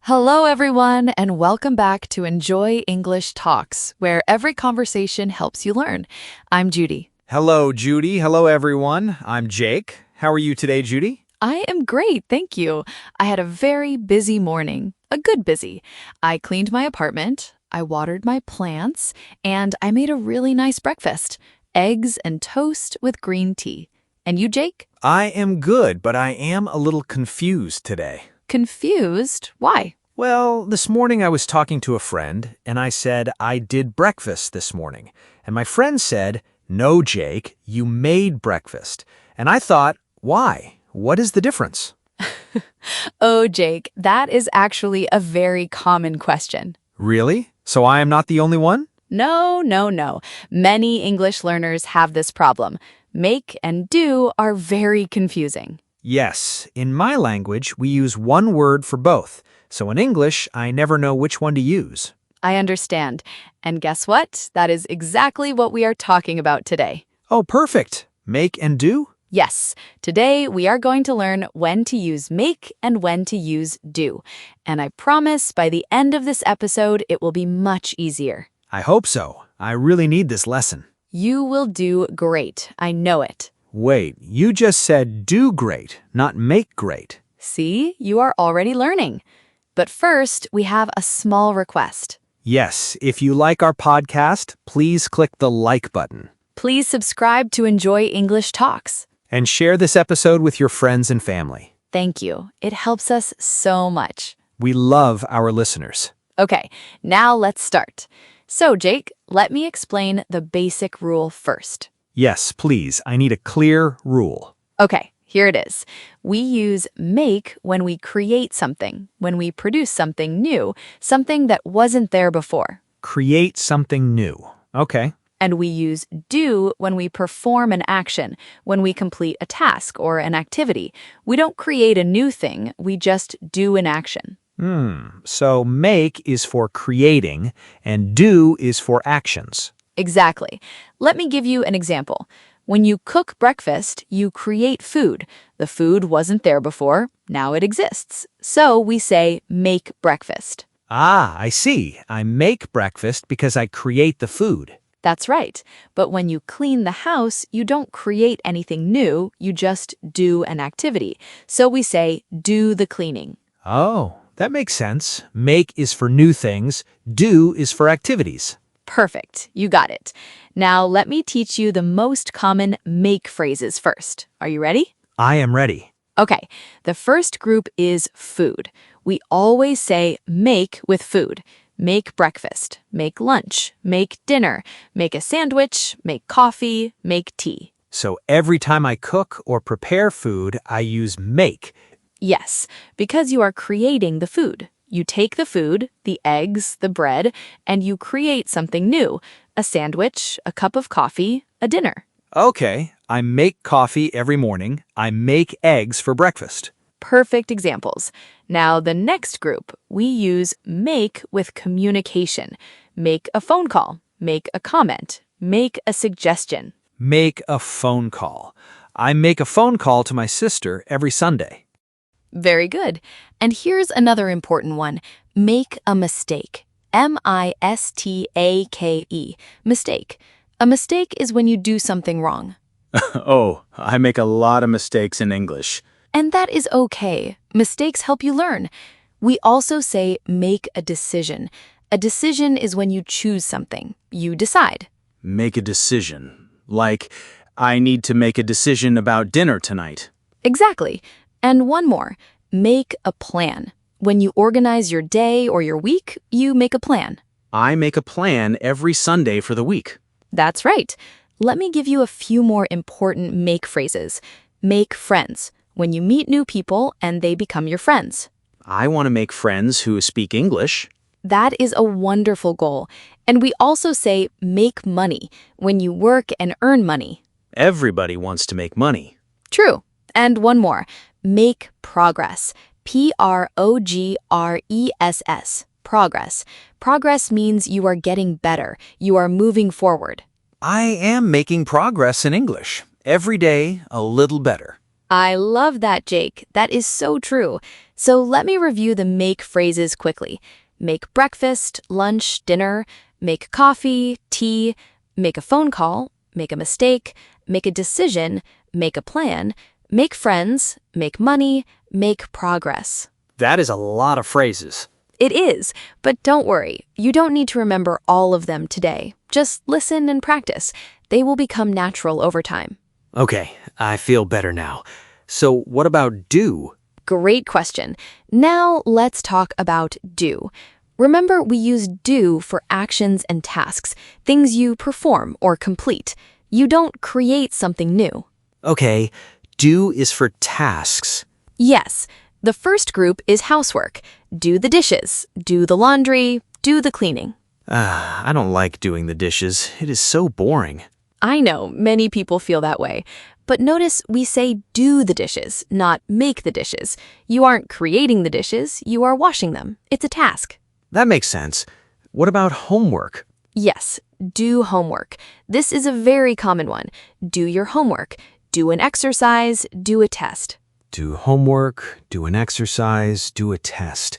Hello, everyone, and welcome back to Enjoy English Talks, where every conversation helps you learn. I'm Judy. Hello, Judy. Hello, everyone. I'm Jake. How are you today, Judy? I am great, thank you. I had a very busy morning, a good busy. I cleaned my apartment, I watered my plants, and I made a really nice breakfast, eggs and toast with green tea. And you, Jake? I am good, but I am a little confused today. Confused? Why? Well, this morning I was talking to a friend, and I said I did breakfast this morning. And my friend said, "No, Jake, you made breakfast." And I thought, why? What is the difference? Oh, Jake, that is actually a very common question. Really? So I am not the only one? No. Many English learners have this problem. Make and do are very confusing. Yes, in my language, we use one word for both. So in English, I never know which one to use. I understand. And guess what? That is exactly what we are talking about today. Oh, perfect. Make and do? Yes, today we are going to learn when to use make and when to use do. And I promise by the end of this episode, it will be much easier. I hope so. I really need this lesson. You will do great. I know it. Wait, you just said do great, not make great. See, you are already learning. But first, we have a small request. Yes, if you like our podcast, please click the like button. Please subscribe to Enjoy English Talks. And share this episode with your friends and family. Thank you. It helps us so much. We love our listeners. Okay, now let's start. So, Jake, let me explain the basic rule first. Yes, please. I need a clear rule. Okay, here it is. We use make when we create something, when we produce something new, something that wasn't there before. Create something new. Okay. And we use do when we perform an action, when we complete a task or an activity. We don't create a new thing, we just do an action. So make is for creating and do is for actions. Exactly. Let me give you an example. When you cook breakfast, you create food. The food wasn't there before, now it exists. So we say make breakfast. Ah, I see. I make breakfast because I create the food. That's right. But when you clean the house, you don't create anything new, you just do an activity. So we say do the cleaning. Oh, that makes sense. Make is for new things, do is for activities. Perfect. You got it. Now let me teach you the most common make phrases first. Are you ready? I am ready. Okay. The first group is food. We always say make with food. Make breakfast, make lunch, make dinner, make a sandwich, make coffee, make tea. So every time I cook or prepare food, I use make. Yes, because you are creating the food. You take the food, the eggs, the bread, and you create something new. A sandwich, a cup of coffee, a dinner. Okay, I make coffee every morning. I make eggs for breakfast. Perfect examples. Now, the next group, we use make with communication. Make a phone call, make a comment, make a suggestion. Make a phone call. I make a phone call to my sister every Sunday. Very good. And here's another important one. Make a mistake. M-I-S-T-A-K-E. Mistake. A mistake is when you do something wrong. Oh, I make a lot of mistakes in English. And that is okay. Mistakes help you learn. We also say make a decision. A decision is when you choose something. You decide. Make a decision. Like, I need to make a decision about dinner tonight. Exactly. And one more. Make a plan. When you organize your day or your week, you make a plan. I make a plan every Sunday for the week. That's right. Let me give you a few more important make phrases. Make friends. When you meet new people and they become your friends. I want to make friends who speak English. That is a wonderful goal. And we also say make money. When you work and earn money. Everybody wants to make money. True. And one more. Make progress. P-R-O-G-R-E-S-S. Progress. Progress means you are getting better. You are moving forward. I am making progress in English. Every day, a little better. I love that, Jake. That is so true. So let me review the make phrases quickly. Make breakfast, lunch, dinner, make coffee, tea, make a phone call, make a mistake, make a decision, make a plan, make friends, make money, make progress. That is a lot of phrases. It is, but don't worry. You don't need to remember all of them today. Just listen and practice. They will become natural over time. Okay, I feel better now. So what about do? Great question. Now let's talk about do. Remember, we use do for actions and tasks, things you perform or complete. You don't create something new. Okay, do is for tasks. Yes, the first group is housework. Do the dishes, do the laundry, do the cleaning. I don't like doing the dishes. It is so boring. I know, many people feel that way. But notice we say do the dishes, not make the dishes. You aren't creating the dishes, you are washing them. It's a task. That makes sense. What about homework? Yes, do homework. This is a very common one. Do your homework. Do an exercise, do a test. Do homework, do an exercise, do a test.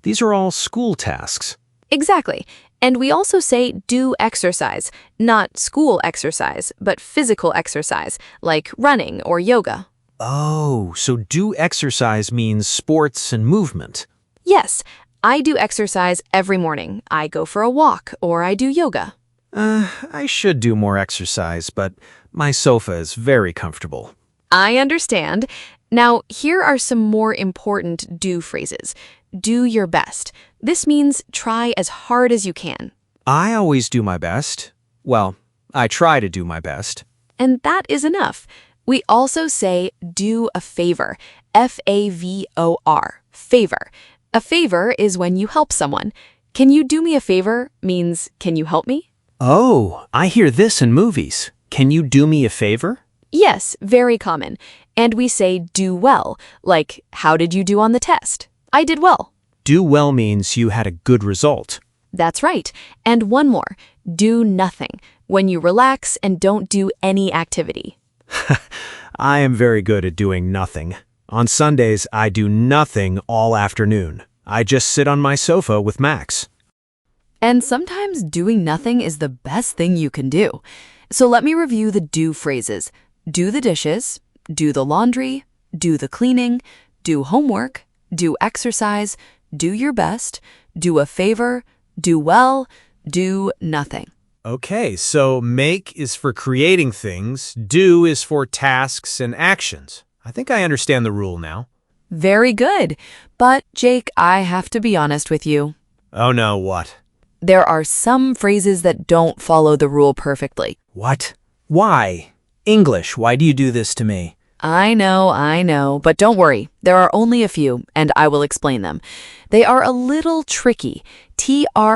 These are all school tasks. Exactly. And we also say do exercise, not school exercise, but physical exercise, like running or yoga. Oh, so do exercise means sports and movement. Yes, I do exercise every morning. I go for a walk or I do yoga. I should do more exercise, but my sofa is very comfortable. I understand. Now, here are some more important do phrases. Do your best. This means try as hard as you can. I always do my best. Well, I try to do my best. And that is enough. We also say do a favor. F-A-V-O-R. Favor. A favor is when you help someone. Can you do me a favor means can you help me? Oh, I hear this in movies. Can you do me a favor? Yes, very common. And we say do well, like how did you do on the test? I did well. Do well means you had a good result. That's right. And one more, do nothing, when you relax and don't do any activity. I am very good at doing nothing. On Sundays, I do nothing all afternoon. I just sit on my sofa with Max. And sometimes doing nothing is the best thing you can do. So let me review the do phrases. Do the dishes, do the laundry, do the cleaning, do homework, do exercise, do your best, do a favor, do well, do nothing. Okay, so make is for creating things, do is for tasks and actions. I think I understand the rule now. Very good. But, Jake, I have to be honest with you. Oh no, what? There are some phrases that don't follow the rule perfectly. What? Why? English, why do you do this to me? I know, but don't worry. There are only a few, and I will explain them. They are a little tricky. T-R-I-C-K-Y.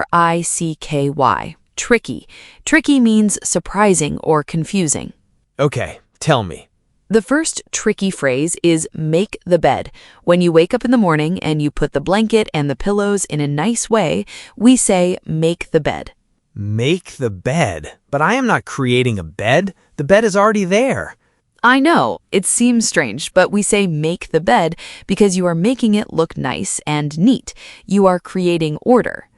Tricky. Tricky means surprising or confusing. Okay, tell me. The first tricky phrase is make the bed. When you wake up in the morning and you put the blanket and the pillows in a nice way, we say make the bed. Make the bed? But I am not creating a bed. The bed is already there. I know, it seems strange, but we say make the bed because you are making it look nice and neat. You are creating order.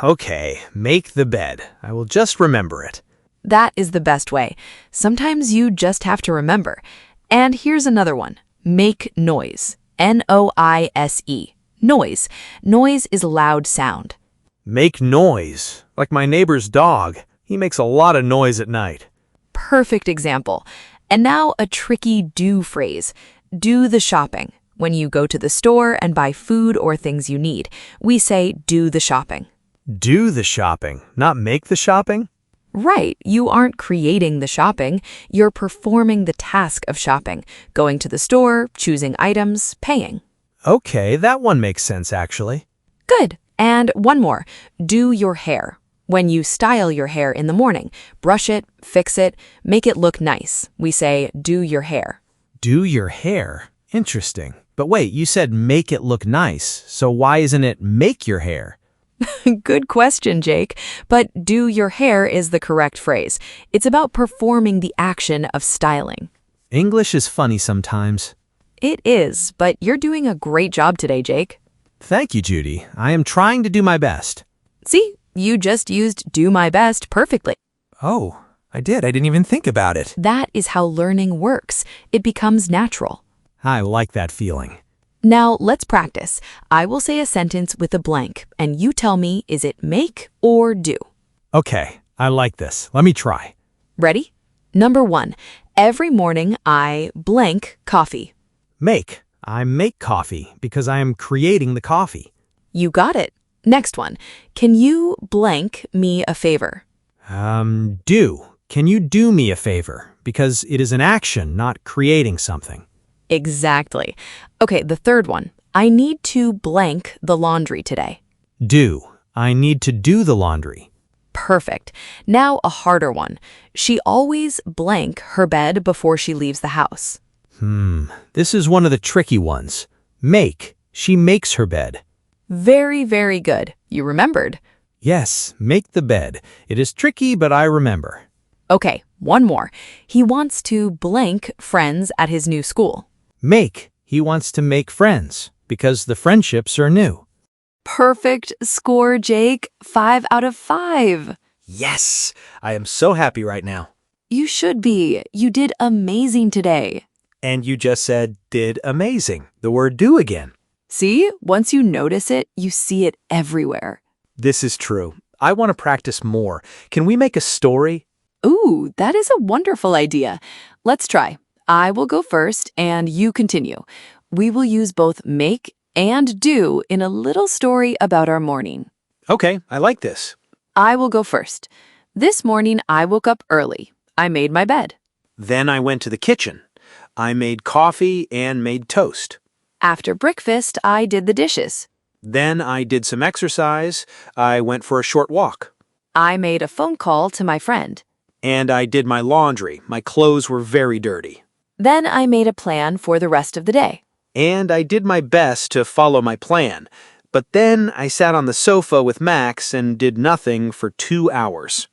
Okay, make the bed. I will just remember it. That is the best way. Sometimes you just have to remember. And here's another one. Make noise. N-O-I-S-E. Noise. Noise is loud sound. Make noise. Like my neighbor's dog. He makes a lot of noise at night. Perfect example. And now a tricky do phrase. Do the shopping. When you go to the store and buy food or things you need, we say do the shopping. Do the shopping, not make the shopping? Right, you aren't creating the shopping, you're performing the task of shopping, going to the store, choosing items, paying. Okay, that one makes sense actually. Good. And one more, do your hair. When you style your hair in the morning, brush it, fix it, make it look nice. We say do your hair. Do your hair? Interesting. But wait, you said make it look nice, so why isn't it make your hair? Good question, Jake. But do your hair is the correct phrase. It's about performing the action of styling. English is funny sometimes. It is, but you're doing a great job today, Jake. Thank you, Judy. I am trying to do my best. See, you just used do my best perfectly. Oh, I did. I didn't even think about it. That is how learning works. It becomes natural. I like that feeling. Now, let's practice. I will say a sentence with a blank, and you tell me, is it make or do? Okay, I like this. Let me try. Ready? Number 1. Every morning I blank coffee. Make. I make coffee because I am creating the coffee. You got it. Next one. Can you blank me a favor? Do. Can you do me a favor? Because it is an action, not creating something. Exactly. Okay, the third one. I need to blank the laundry today. Do. I need to do the laundry. Perfect. Now a harder one. She always blank her bed before she leaves the house. This is one of the tricky ones. Make. She makes her bed. Very, very good. You remembered. Yes, make the bed. It is tricky, but I remember. Okay, one more. He wants to blank friends at his new school. Make. He wants to make friends because the friendships are new. Perfect score, Jake. 5 out of 5. Yes, I am so happy right now. You should be. You did amazing today. And you just said, did amazing. The word do again. See, once you notice it, you see it everywhere. This is true. I want to practice more. Can we make a story? Ooh, that is a wonderful idea. Let's try. I will go first and you continue. We will use both make and do in a little story about our morning. Okay, I like this. I will go first. This morning I woke up early. I made my bed. Then I went to the kitchen. I made coffee and made toast. After breakfast, I did the dishes. Then I did some exercise. I went for a short walk. I made a phone call to my friend. And I did my laundry. My clothes were very dirty. Then I made a plan for the rest of the day. And I did my best to follow my plan. But then I sat on the sofa with Max and did nothing for 2 hours.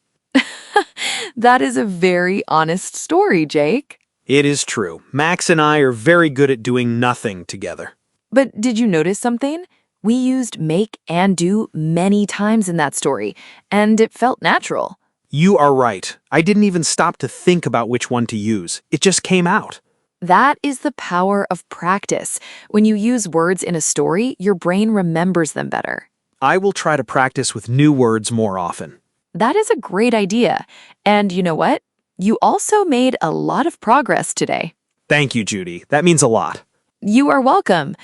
That is a very honest story, Jake. It is true. Max and I are very good at doing nothing together. But did you notice something? We used make and do many times in that story, and it felt natural. You are right. I didn't even stop to think about which one to use. It just came out. That is the power of practice. When you use words in a story, your brain remembers them better. I will try to practice with new words more often. That is a great idea. And you know what? You also made a lot of progress today. Thank you, Judy. That means a lot. You are welcome.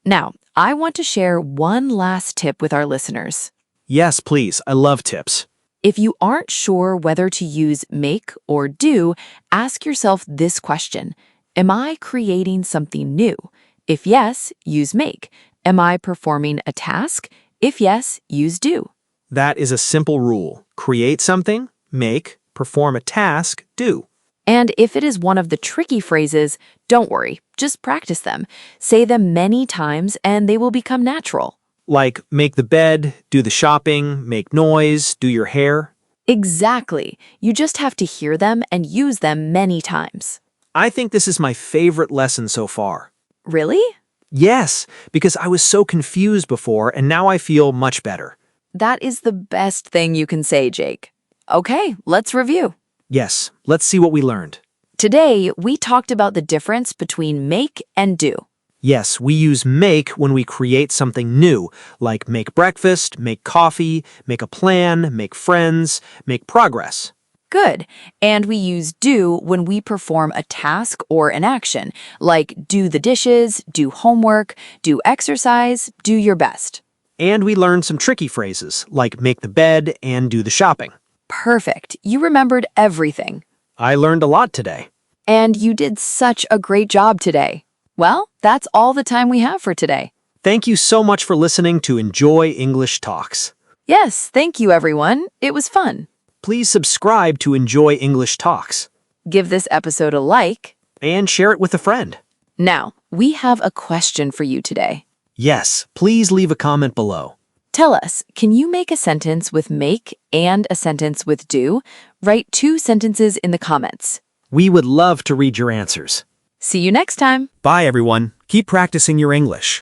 Now, I want to share one last tip with our listeners. Yes, please. I love tips. If you aren't sure whether to use make or do, ask yourself this question. Am I creating something new? If yes, use make. Am I performing a task? If yes, use do. That is a simple rule. Create something, make, perform a task, do. And if it is one of the tricky phrases, don't worry, just practice them. Say them many times and they will become natural. Like make the bed, do the shopping, make noise, do your hair. Exactly. You just have to hear them and use them many times. I think this is my favorite lesson so far. Really? Yes, because I was so confused before and now I feel much better. That is the best thing you can say, Jake. Okay, let's review. Yes, let's see what we learned. Today, we talked about the difference between make and do. Yes, we use make when we create something new, like make breakfast, make coffee, make a plan, make friends, make progress. Good. And we use do when we perform a task or an action, like do the dishes, do homework, do exercise, do your best. And we learned some tricky phrases, like make the bed and do the shopping. Perfect. You remembered everything. I learned a lot today. And you did such a great job today. Well, that's all the time we have for today. Thank you so much for listening to Enjoy English Talks. Yes, thank you, everyone. It was fun. Please subscribe to Enjoy English Talks. Give this episode a like. And share it with a friend. Now, we have a question for you today. Yes, please leave a comment below. Tell us, can you make a sentence with make and a sentence with do? Write 2 sentences in the comments. We would love to read your answers. See you next time. Bye, everyone. Keep practicing your English.